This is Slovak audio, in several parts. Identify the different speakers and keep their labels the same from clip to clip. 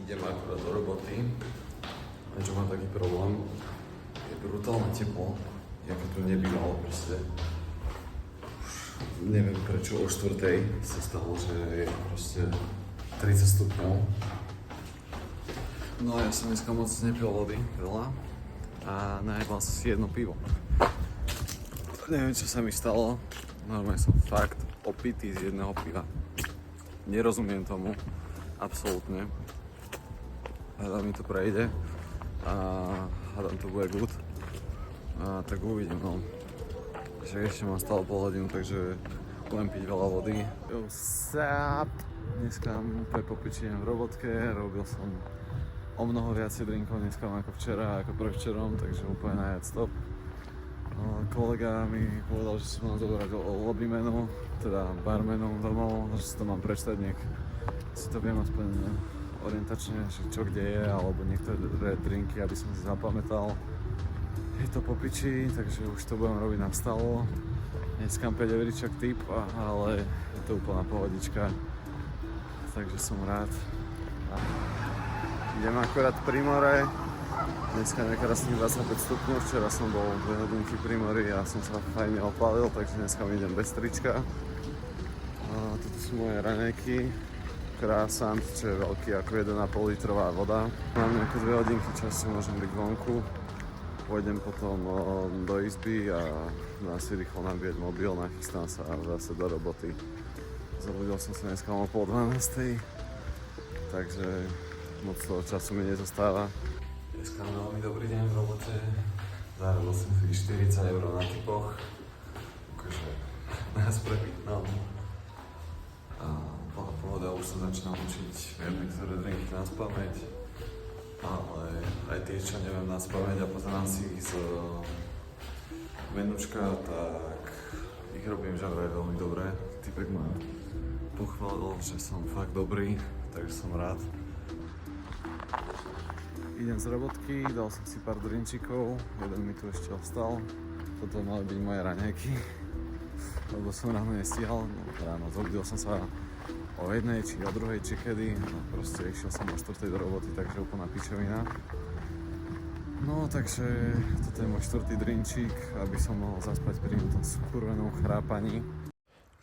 Speaker 1: idem akurát do roboty. A čo mám taký problém, je brutálne teplo, ako tu nebývalo proste. Už neviem prečo o 4:00 sa stalo, že je proste 30 stupňov. No a ja som dneska moc nepil vody, veľa. A najebal som si jedno pivo. Neviem, čo sa mi stalo. Normálne som fakt opitý z jedného piva. Nerozumiem tomu. Absolútne. Hádam mi to prejde. A hádam to bude good. A tak uvidím, no. Však ešte mám stále pol hodinu, takže budem piť veľa vody. Yo, sup? Dneska úplne popičujem v robotke. Robil som o mnoho viacej drinkov dneska ako včera, ako predvčerom, takže úplne najviac top. Kolega mi povedal, že si mám zobrať lobbymenu, teda barmenu domov, že si to mám prečítať, nech si to viem aspoň orientačne, čo kde je, alebo niektoré drinky, aby som si zapamätal. Je to po piči, takže už to budem robiť nastalo. Dneska 5 euríčok tip, ale je to úplná pohodička, takže som rád. Idem akorát pri more. Dneska je krásnych 25 stupňov, včera som bol 2 hodinky pri mori a som sa fajne opálil, takže dneska idem bez trička. Toto sú moje raňajky, krásant, čo je veľký ako 1,5 litrová voda. Mám nejaké 2 hodinky času, môžem byť vonku. Pôjdem potom do izby a dám si rýchlo nabíjať mobil, nachystám sa zase do roboty. Zobudil som sa dneska o 11:30, takže moc toho času mi nezostáva. Dneska mám veľmi dobrý deň v robote. Zarobil som si 40 € na tipoch. Akože nás prepiť, no. A bola pohoda, už sa začínam učiť. Viem niektoré drinky na spamäť. Ale aj tie, čo neviem na spamäť a pozerám si ich z menučka, tak ich robím že vraj veľmi dobre. Typek ma pochválil, že som fakt dobrý, takže som rád. Idem z robotky, dal som si pár drinčikov, jeden mi tu ešte ostal. Toto mali byť moje raňajky, lebo som ráno nestíhal. Ráno zobudil som sa o 1:00 či o 2:00 či kedy. Proste išiel som o 4:00 do roboty, takže úplná pičovina. No takže toto je môj 4. drinčík, aby som mohol zaspať pri tom skurvenom chrápaní.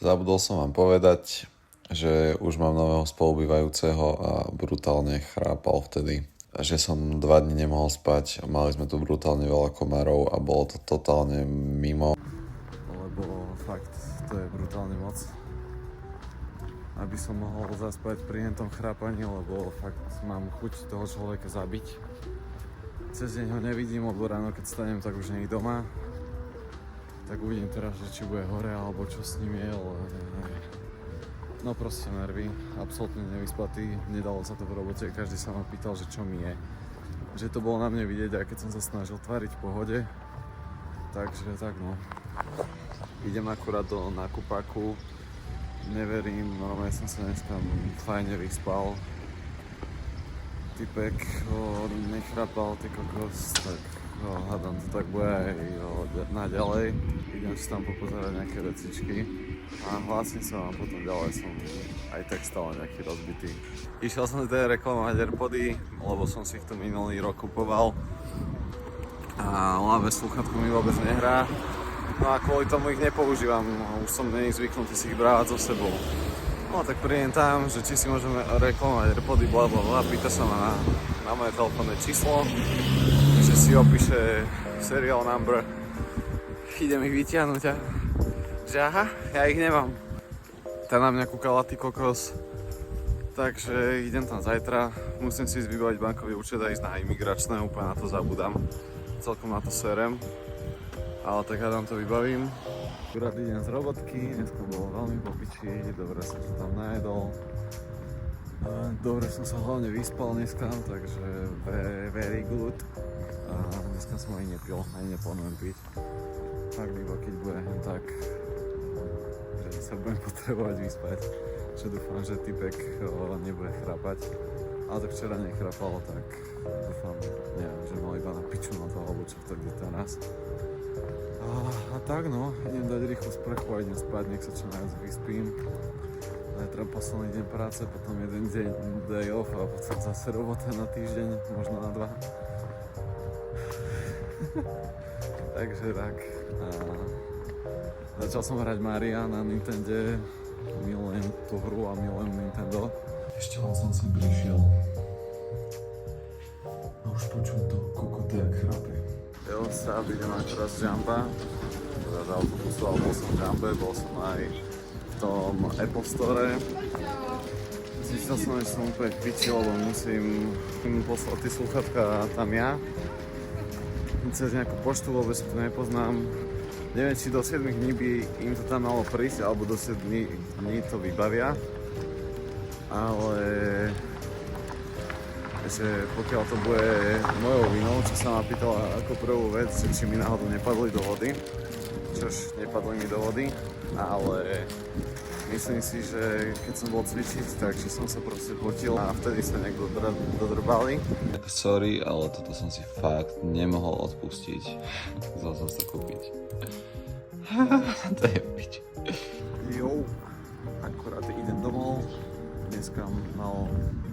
Speaker 2: Zabudol som vám povedať, že už mám nového spolubývajúceho a brutálne chrápal vtedy. Že som 2 dni nemohol spať, mali sme tu brutálne veľa komárov a bolo to totálne mimo.
Speaker 1: Lebo fakt, to je brutálne moc. Aby som mohol zaspať pri tom chrápaní, lebo fakt mám chuť toho človeka zabiť. Cez deň ho nevidím, lebo ráno keď stanem, tak už nie je doma. Tak uvidím teraz, že či bude hore, alebo čo s ním je, ale... No proste nervy, absolútne nevyspatý, nedalo sa to v robote, každý sa ma pýtal, že čo mi je. Že to bolo na mne vidieť, aj keď som sa snažil tváriť v pohode. Takže tak no. Idem akurát do nákupaku, neverím, normálne som sa dneska fajne vyspal. Typek nechrapal, ty kokos, tak hádam to tak bude aj naďalej. Idem si tam popozerať nejaké vecičky. A hlásim sa vám potom ďalej, som aj tak stále nejaký rozbitý. Išiel som teda reklamovať AirPody, lebo som si ich tu minulý rok kupoval. A ľavé slúchatko mi vôbec nehrá. No a kvôli tomu ich nepoužívam, už som není zvyknutý si ich brávať so sebou. No tak prídem tam, že či si môžeme reklamovať AirPody, blablabla, pýta sa ma na moje telefónne číslo, že si opíše serial number. Idem ich vytiahnuť a že aha, ja ich nemám. Tá na mňa kúkala ty kokos. Takže idem tam zajtra. Musím si vybaviť bankový účet a ísť na imigračné, úplne na to zabudám. Celkom na to serem. Ale tak hádam to vybavím. Akurát idem z robotky, dneska bolo veľmi po piči, dobre som sa tam najedol. Dobre som sa hlavne vyspal dneska, takže very good. Dneska som aj nepil, aj neplánujem piť. Fakt iba keď bude tak, že sa budem potrebovať vyspať, čo dúfam, že typek nebude chrápať. Ale tak včera nechrapal, tak dúfam, neviem, že mal iba na piču na to, alebo čo to kde teraz. A tak no, idem dať rýchlo sprchu a idem spať, nech sa čo najviac vyspím. Zajtra posledný deň práce, potom jeden deň day off a potom zase robota na týždeň, možno na 2. Takže tak. Začal som hrať Maria na Nintende, milujem tú hru a milujem Nintendo. Ešte len som si prišiel. A už počujem to kokota, jak chrape. Jo, sa vidím aj teraz Jamba, teda z autobusu, ale bol som v Jambe, bol som aj v tom Apple Store. Zistil som, že som úplne v piči, lebo musím poslať tie sluchatka tam ja. Cez nejakú poštu, vôbec to nepoznám. Neviem, či do 7 dní by im to tam malo prísť, alebo do 7 dní to vybavia. Ale že pokiaľ to bude mojou vinou, čo sa ma pýtala ako prvú vec, že či mi náhodou nepadli do vody. Čož nepadli mi do vody, ale myslím si, že keď som bol cvičiť, takže som sa proste potil a vtedy sa nejak dodrbali.
Speaker 2: Sorry, ale toto som si fakt nemohol odpustiť. Chcel som sa kúpiť. To je pič.
Speaker 1: Jo, akurát idem domov. Dneska mal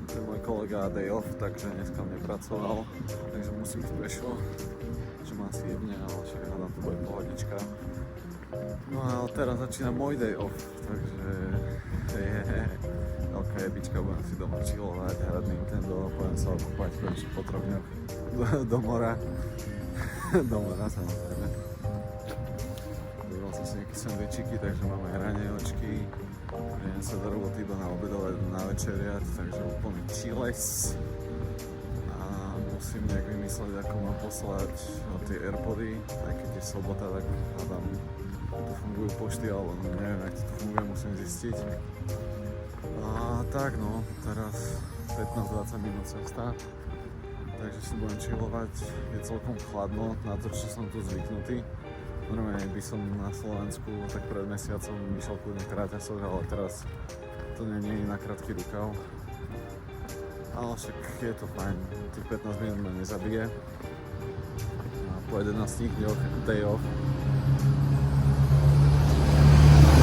Speaker 1: ten môj kolega day off, takže dneska nepracoval, takže musím ísť pešo, že ma asi jebne, ale však hádam, to bude pohodička. No a teraz začína môj day off, takže veľká jebička, budem si doma chillovať, hrať Nintendo, budem sa okúpať konečne po 3 dňoch do mora. Do mora samozrejme. Vybral som si nejaké sandvičiky, takže mám aj raňajovčky. Idem sa do roboty iba na obedovať, na večeriať, takže úplný chilles. A musím nejak vymysleť, ako mám poslať tie Airpody, aj keď je sobota, tak hľadám, tu fungujú pošty, alebo neviem, jak to funguje, musím zistiť. A tak no, teraz 15-20 minút cesta, takže si budem chillovať, je celkom chladno na to, čo som tu zvyknutý. Normálne by som na Slovensku tak pred mesiacom išiel kľudne v kráťasoch, ale teraz to nie je na krátky rukav. Ale však je to fajn, tých 15 minút ma nezabije. A po 11 dňoch day off.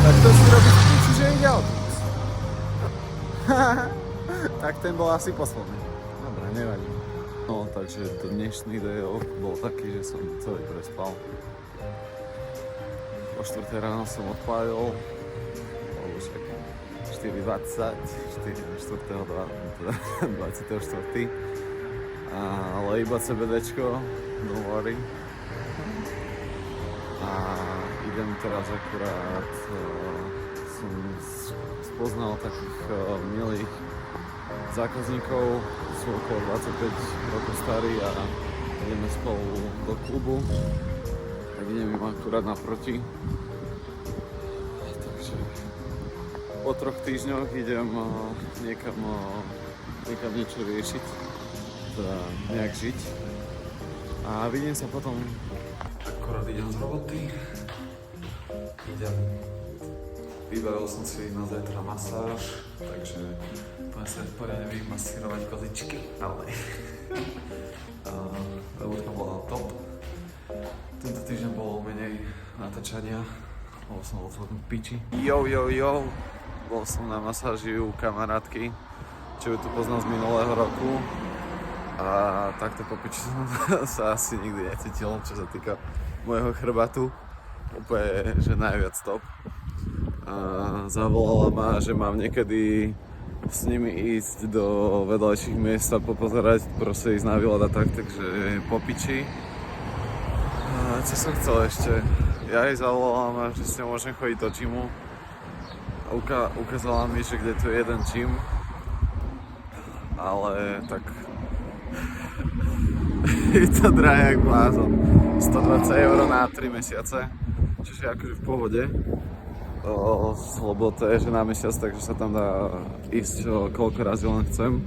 Speaker 1: Tak to si robí piči, že ide autobus. Tak ten bol asi posledný. Dobre, nevadí. No, takže dnešný day off bol taký, že som celý prespal. O 4 ráno som odpálil, lebo však 4.20, 24. Ale iba CBDčko, don't worry. A idem teraz akurát, som spoznal takých milých zákazníkov, sú okolo 25 rokov starí a ideme spolu do klubu. Tak idem im akurát naproti. Takže po 3 týždňoch idem niekam niečo riešiť, teda nejak žiť. A vidím sa potom. Akurát idem z roboty. Vybavil som si na zajtra masáž, takže budem sa poriadne vymasírovať kozičky, ale robotka bola top. Tento týždeň bolo menej natáčania, lebo som bol celkom v piči. Jo, bol som na masáži u kamarátky, čo ju tu poznám z minulého roku. A takto po piči som sa asi nikdy necítil, čo sa týka môjho chrbatu. Úplne, že najviac top. A zavolala ma, že mám niekedy s nimi ísť do vedľajších miest a popozerať, proste ísť na výlet a tak, takže po piči. Čo som chcel ešte? Ja jej zavolala, že s ňou môžem chodiť do gymu. Ukázala mi, že kde tu je jeden gym. Ale tak je to drahé jak blázon. 120 € na 3 mesiace, čiže akože v pohode. Lebo to je, že na mesiac, takže sa tam dá ísť koľko razy len chcem.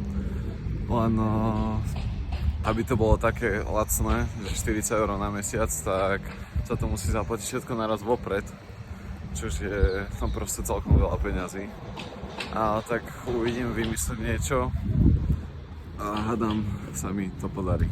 Speaker 1: Len aby to bolo také lacné, že 40 € na mesiac, tak sa to musí zaplatiť všetko naraz vopred, čož je tam proste celkom veľa peňazí. A tak uvidím, vymyslieť niečo a hádam sa mi to podarí.